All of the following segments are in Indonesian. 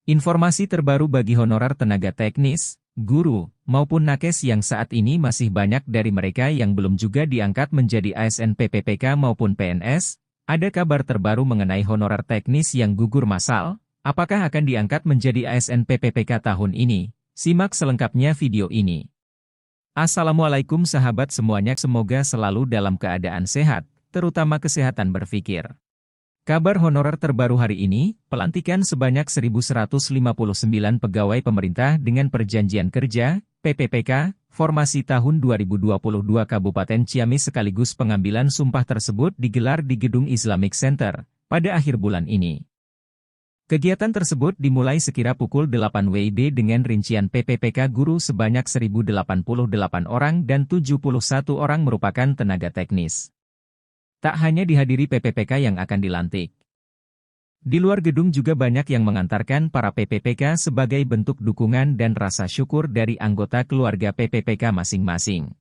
Informasi terbaru bagi honorer tenaga teknis, guru, maupun nakes yang saat ini masih banyak dari mereka yang belum juga diangkat menjadi ASN PPPK maupun PNS, ada kabar terbaru mengenai honorer teknis yang gugur massal. Apakah akan diangkat menjadi ASN PPPK tahun ini? Simak selengkapnya video ini. Assalamualaikum sahabat semuanya, semoga selalu dalam keadaan sehat, terutama kesehatan berpikir. Kabar honorer terbaru hari ini, pelantikan sebanyak 1.159 pegawai pemerintah dengan perjanjian kerja, PPPK, formasi tahun 2022 Kabupaten Ciamis sekaligus pengambilan sumpah tersebut digelar di Gedung Islamic Center, pada akhir bulan ini. Kegiatan tersebut dimulai sekira pukul 8 WIB dengan rincian PPPK guru sebanyak 1.088 orang dan 71 orang merupakan tenaga teknis. Tak hanya dihadiri PPPK yang akan dilantik. Di luar gedung juga banyak yang mengantarkan para PPPK sebagai bentuk dukungan dan rasa syukur dari anggota keluarga PPPK masing-masing.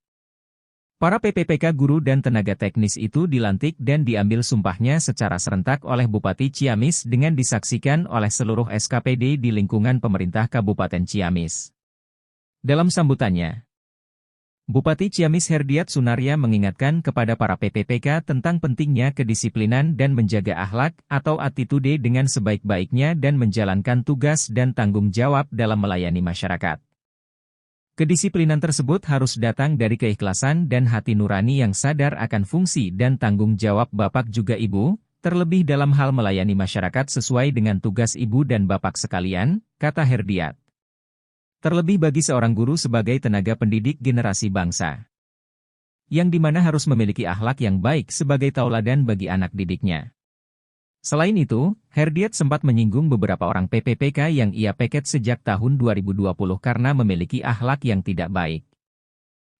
Para PPPK guru dan tenaga teknis itu dilantik dan diambil sumpahnya secara serentak oleh Bupati Ciamis dengan disaksikan oleh seluruh SKPD di lingkungan pemerintah Kabupaten Ciamis. Dalam sambutannya, Bupati Ciamis Herdiat Sunaria mengingatkan kepada para PPPK tentang pentingnya kedisiplinan dan menjaga akhlak atau attitude dengan sebaik-baiknya dan menjalankan tugas dan tanggung jawab dalam melayani masyarakat. Kedisiplinan tersebut harus datang dari keikhlasan dan hati nurani yang sadar akan fungsi dan tanggung jawab bapak juga ibu, terlebih dalam hal melayani masyarakat sesuai dengan tugas ibu dan bapak sekalian, kata Herdiat. Terlebih bagi seorang guru sebagai tenaga pendidik generasi bangsa, yang dimana harus memiliki akhlak yang baik sebagai tauladan bagi anak didiknya. Selain itu, Herdiat sempat menyinggung beberapa orang PPPK yang ia peket sejak tahun 2020 karena memiliki akhlak yang tidak baik.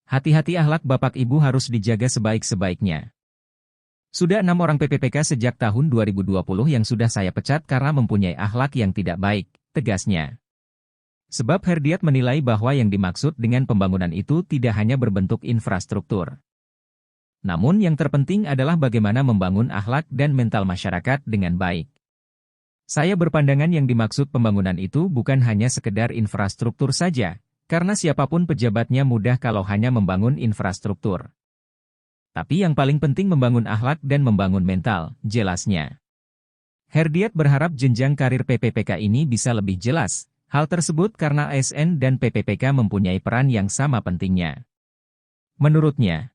Hati-hati, akhlak bapak ibu harus dijaga sebaik-sebaiknya. Sudah 6 orang PPPK sejak tahun 2020 yang sudah saya pecat karena mempunyai akhlak yang tidak baik, tegasnya. Sebab Herdiat menilai bahwa yang dimaksud dengan pembangunan itu tidak hanya berbentuk infrastruktur. Namun yang terpenting adalah bagaimana membangun akhlak dan mental masyarakat dengan baik. Saya berpandangan yang dimaksud pembangunan itu bukan hanya sekedar infrastruktur saja, karena siapapun pejabatnya mudah kalau hanya membangun infrastruktur. Tapi yang paling penting membangun akhlak dan membangun mental, jelasnya. Herdiat berharap jenjang karir PPPK ini bisa lebih jelas. Hal tersebut karena ASN dan PPPK mempunyai peran yang sama pentingnya. Menurutnya,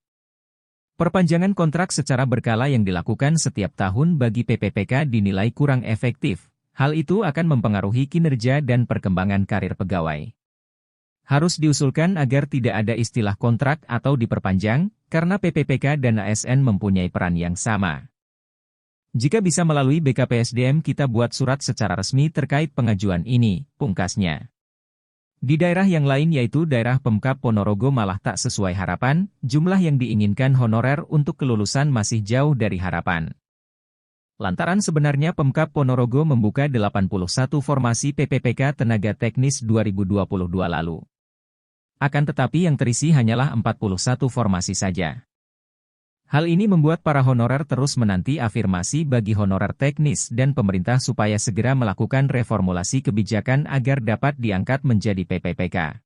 perpanjangan kontrak secara berkala yang dilakukan setiap tahun bagi PPPK dinilai kurang efektif. Hal itu akan mempengaruhi kinerja dan perkembangan karir pegawai. Harus diusulkan agar tidak ada istilah kontrak atau diperpanjang, karena PPPK dan ASN mempunyai peran yang sama. Jika bisa melalui BKPSDM kita buat surat secara resmi terkait pengajuan ini, pungkasnya. Di daerah yang lain yaitu daerah Pemkab Ponorogo malah tak sesuai harapan, jumlah yang diinginkan honorer untuk kelulusan masih jauh dari harapan. Lantaran sebenarnya Pemkab Ponorogo membuka 81 formasi PPPK tenaga teknis 2022 lalu. Akan tetapi yang terisi hanyalah 41 formasi saja. Hal ini membuat para honorer terus menanti afirmasi bagi honorer teknis dan pemerintah supaya segera melakukan reformulasi kebijakan agar dapat diangkat menjadi PPPK.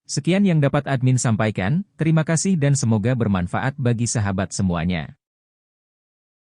Sekian yang dapat admin sampaikan, terima kasih dan semoga bermanfaat bagi sahabat semuanya.